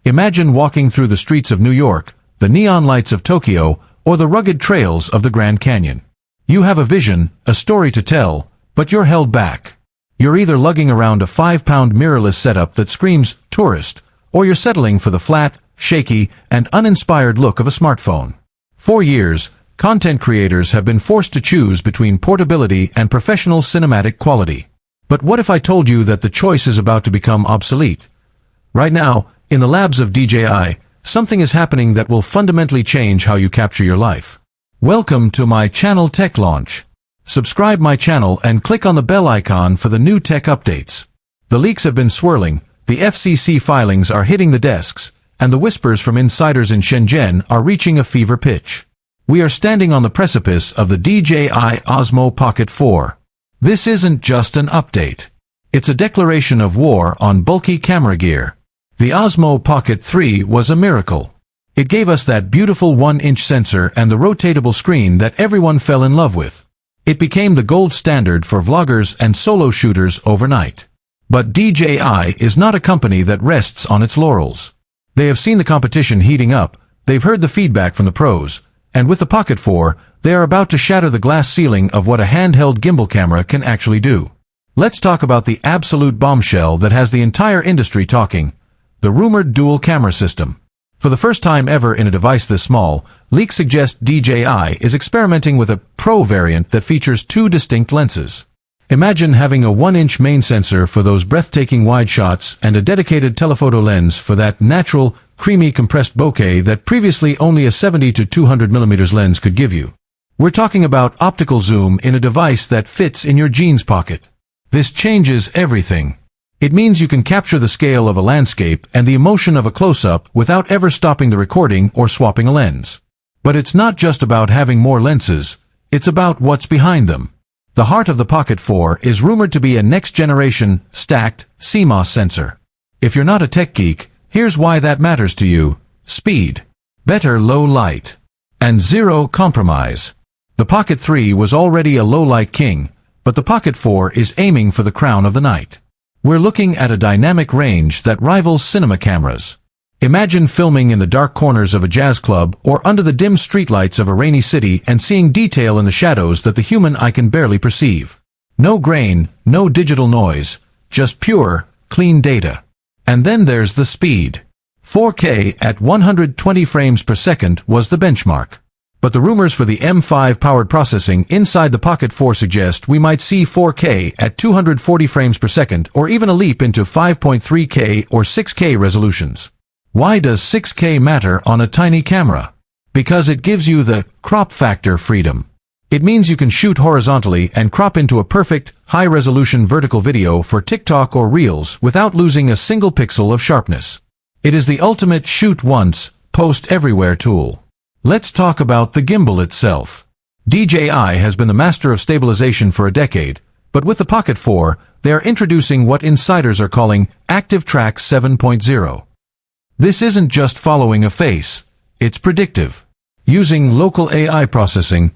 Imagine walking through the streets of New York, the neon lights of Tokyo, or the rugged trails of the Grand Canyon. You have a vision, a story to tell, but you're held back. You're either lugging around a 5-pound mirrorless setup that screams tourist, or you're settling for the flat, shaky, and uninspired look of a smartphone. For years, content creators have been forced to choose between portability and professional cinematic quality. But what if I told you that the choice is about to become obsolete? Right now, in the labs of DJI, something is happening that will fundamentally change how you capture your life. Welcome to my channel Tech Launch. Subscribe my channel and click on the bell icon for the new tech updates. The leaks have been swirling, the FCC filings are hitting the desks, and the whispers from insiders in Shenzhen are reaching a fever pitch. We are standing on the precipice of the DJI Osmo Pocket 4. This isn't just an update. It's a declaration of war on bulky camera gear. The Osmo Pocket 3 was a miracle. It gave us that beautiful 1-inch sensor and the rotatable screen that everyone fell in love with. It became the gold standard for vloggers and solo shooters overnight. But DJI is not a company that rests on its laurels. They have seen the competition heating up, they've heard the feedback from the pros, and with the Pocket 4, they are about to shatter the glass ceiling of what a handheld gimbal camera can actually do. Let's talk about the absolute bombshell that has the entire industry talking: the rumored dual camera system. For the first time ever in a device this small, leaks suggest DJI is experimenting with a Pro variant that features 2 distinct lenses. Imagine having a 1-inch main sensor for those breathtaking wide shots and a dedicated telephoto lens for that natural, creamy compressed bokeh that previously only a 70 to 200 mm lens could give you. We're talking about optical zoom in a device that fits in your jeans pocket. This changes everything. It means you can capture the scale of a landscape and the emotion of a close-up without ever stopping the recording or swapping a lens. But it's not just about having more lenses, it's about what's behind them. The heart of the Pocket 4 is rumored to be a next-generation, stacked, CMOS sensor. If you're not a tech geek, here's why that matters to you: speed, better low light, and zero compromise. The Pocket 3 was already a low-light king, but the Pocket 4 is aiming for the crown of the night. We're looking at a dynamic range that rivals cinema cameras. Imagine filming in the dark corners of a jazz club or under the dim streetlights of a rainy city and seeing detail in the shadows that the human eye can barely perceive. No grain, no digital noise, just pure, clean data. And then there's the speed. 4K at 120 frames per second was the benchmark. But the rumors for the M5-powered processing inside the Pocket 4 suggest we might see 4K at 240 frames per second or even a leap into 5.3K or 6K resolutions. Why does 6K matter on a tiny camera? Because it gives you the crop factor freedom. It means you can shoot horizontally and crop into a perfect, high-resolution vertical video for TikTok or Reels without losing a single pixel of sharpness. It is the ultimate shoot once, post everywhere tool. Let's talk about the gimbal itself. DJI has been the master of stabilization for a decade, but with the Pocket 4, they are introducing what insiders are calling ActiveTrack 7.0. This isn't just following a face, it's predictive. Using local AI processing,